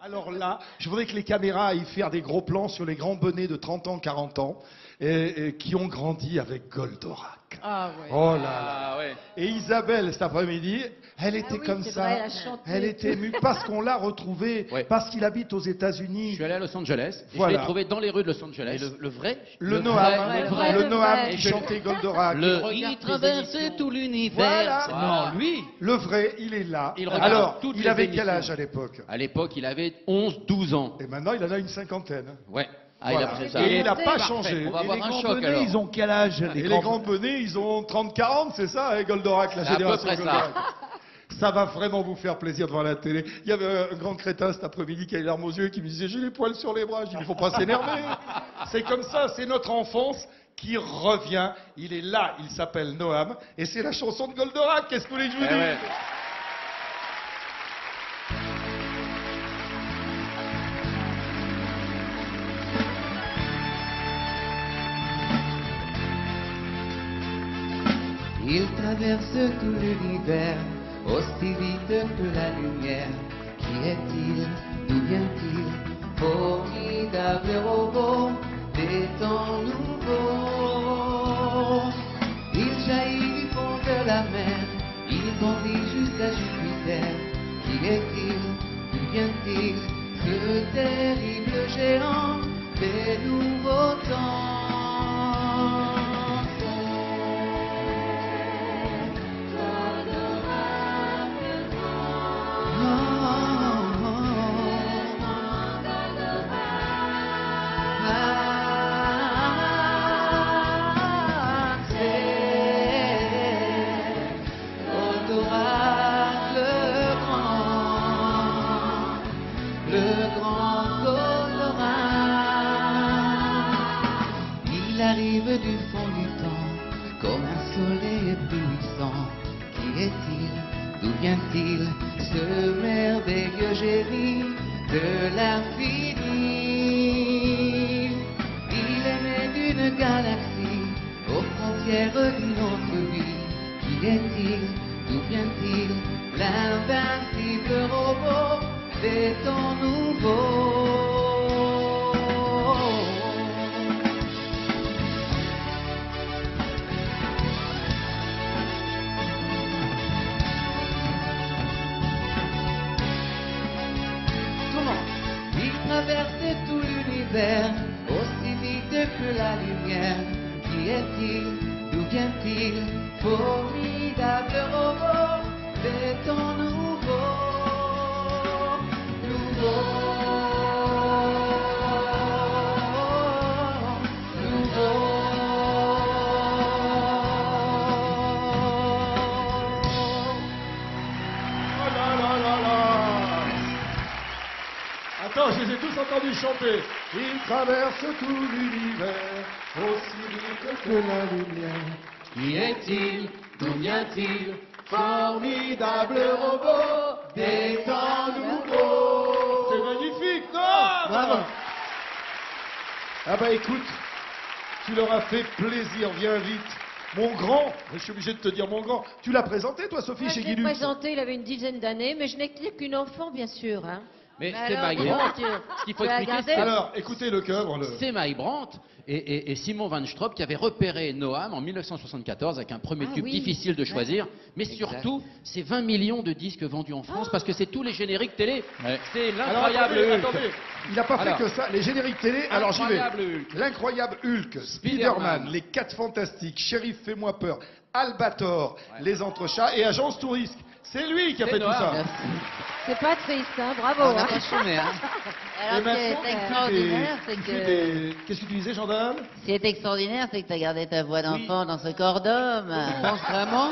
Alors là, je voudrais que les caméras aillent faire des gros plans sur les grands bonnets de 30 ans, 40 ans, et qui ont grandi avec Goldorak. Ah ouais. Oh là là. Ah ouais. Et Isabelle, cet après-midi, elle était oui, comme c'est ça. vrai, elle a chanté Elle et était émue parce qu'on l'a retrouvé, Ouais. parce qu'il habite aux Je États-Unis. suis allé à Los Angeles et Voilà. je l'ai trouvé dans les rues de Los Angeles. Le vrai. Le vrai, Noam, le vrai. le Noam vrai. qui chantait Goldorak. Il traversait tout l'univers. Voilà. Non, lui. Le vrai, il est là. Il regarde Alors, toutes il les avait quel émissions. âge à l'époque? À l'époque, il avait 11, 12 ans. Et maintenant, il en a une cinquantaine. Ouais. Ah, Voilà. il a fait ça. Et il n'a pas Parfait. changé. On va Et avoir les un grands choc bonnets, alors. ils ont quel âge Et les grands bonnets, ils ont 30-40, c'est ça, hein, Goldorak, la C'est à peu génération près ça. Goldorak. Ça va vraiment vous faire plaisir devant la télé. Il y avait un grand crétin cet après-midi qui a les larmes aux yeux et qui me disait « J'ai les poils sur les bras ». Je dis « Il ne faut pas s'énerver ». C'est comme ça, c'est notre enfance qui revient. Il est là, il s'appelle Noam. Et c'est la chanson de Goldorak. Qu'est-ce que vous voulez que je vous dise ouais. Il traverse tout l'univers, aussi vite que la lumière. Qui est-il? D'où vient-il? Formidable robot des temps nouveaux. Il jaillit du fond de la mer, il bondit jusqu'à Jupiter. Qui est-il? D'où vient-il? Ce terrible géant des nouveaux temps. Il arrive du fond du temps, comme un soleil éblouissant. Qui est-il? D'où vient-il? Ce merveilleux génie de l'infini. Il est né d'une galaxie, aux frontières d'une autre vie. Qui est-il? D'où vient-il? L'invincible robot des temps nouveaux. Il traversait tout l'univers, aussi vite que la lumière. Qui est-il? D'où vient-il? Formidable robot des temps nouveaux. Oh là là là là. Attends, je les ai tous entendus chanter. Il traverse tout l'univers, aussi vite que la lumière. Qui est-il? D'où vient-il? Formidable robot des temps nouveaux. C'est magnifique, non? Bravo. Ah bah écoute, tu leur as fait plaisir, viens vite. Mon grand, je suis obligé de te dire mon grand. Tu l'as présenté toi, Sophie, Moi, chez je l'ai Guilux? présenté, il avait une dizaine d'années, mais je n'étais qu'une enfant, bien sûr. Hein. Mais Mais c'est alors, Mike dis Brandt. donc, Ce qu'il faut tu l'as expliquer, gardé? c'est Alors, écoutez le cœur. c'est Mike Brandt et Simon Van Strop qui avaient repéré Noam en 1974 avec un premier tube oui. difficile de choisir, mais surtout, c'est 20 millions de disques vendus en France parce que c'est tous les génériques télé. C'est Alors, l'incroyable attendez, Hulk. attendez. Il n'a pas Alors. fait que ça. Les génériques télé, alors j'y vais. Incroyable Hulk. L'incroyable Hulk, Spider-Man. Spider-Man, Les 4 Fantastiques, Shérif Fais-moi peur, Albator, Les Entrechats et Agence Tourisque. C'est lui qui a C'est fait tout Noam. ça. Merci. C'est pas triste, hein, bravo. On n'a hein. pas chômé, hein. Et Alors, ce qui maintenant, est extraordinaire, c'est que... Qu'est-ce que tu disais, Jordan? Ce qui est extraordinaire, c'est que tu as gardé ta voix d'enfant dans ce corps d'homme. Tu penses vraiment?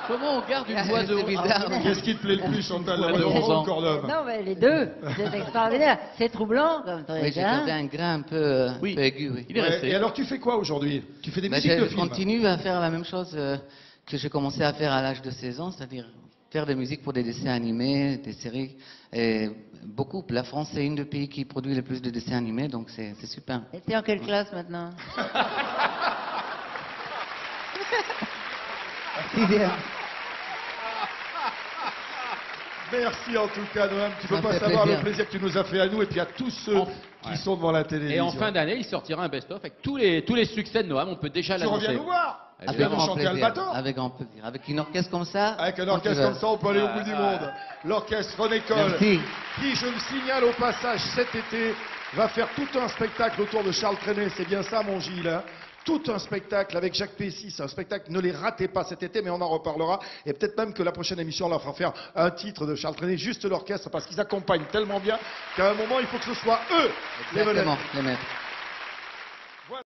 Comment on garde une voix de C'est bizarre. Qu'est-ce qui te plaît le plus, Chantal, la voix de de 11 Rose ans. corps d'homme? Non, mais les deux, c'est extraordinaire. C'est troublant comme truc, Oui, j'ai hein. gardé un grain un peu, Oui. peu aigu, oui. Il est Ouais, resté. et alors, tu fais quoi aujourd'hui? Tu fais des Bah, musiques de je film? continue à faire la même chose que j'ai commencé à faire à l'âge de 16 ans, c'est-à-dire faire des musiques pour des dessins animés, des séries, et beaucoup. La France, c'est une des pays qui produit le plus de dessins animés, donc c'est super. Et t'es en quelle classe maintenant? Sixième. Merci en tout cas, Noam. Tu peux Ça pas fait savoir plaisir. le plaisir que tu nous as fait à nous et puis à tous ceux qui sont devant la télévision. Et en fin d'année, il sortira un best-of avec tous les succès de Noam. On peut déjà Tu l'annoncer. reviens nous voir. Avec Évidemment. grand chanter plaisir. Albator. Avec grand plaisir. Avec une orchestre comme ça. Avec un quand orchestre tu veux. comme ça, on peut aller au bout du monde. L'orchestre René Coll, Merci. qui, je le signale au passage, cet été, va faire tout un spectacle autour de Charles Trenet. C'est bien ça, mon Gilles, hein. Tout un spectacle avec Jacques Pessy. C'est un spectacle, ne les ratez pas cet été, mais on en reparlera. Et peut-être même que la prochaine émission, on leur fera faire un titre de Charles Trenet, juste l'orchestre, parce qu'ils accompagnent tellement bien qu'à un moment, il faut que ce soit eux, les vedettes. Exactement, les maîtres.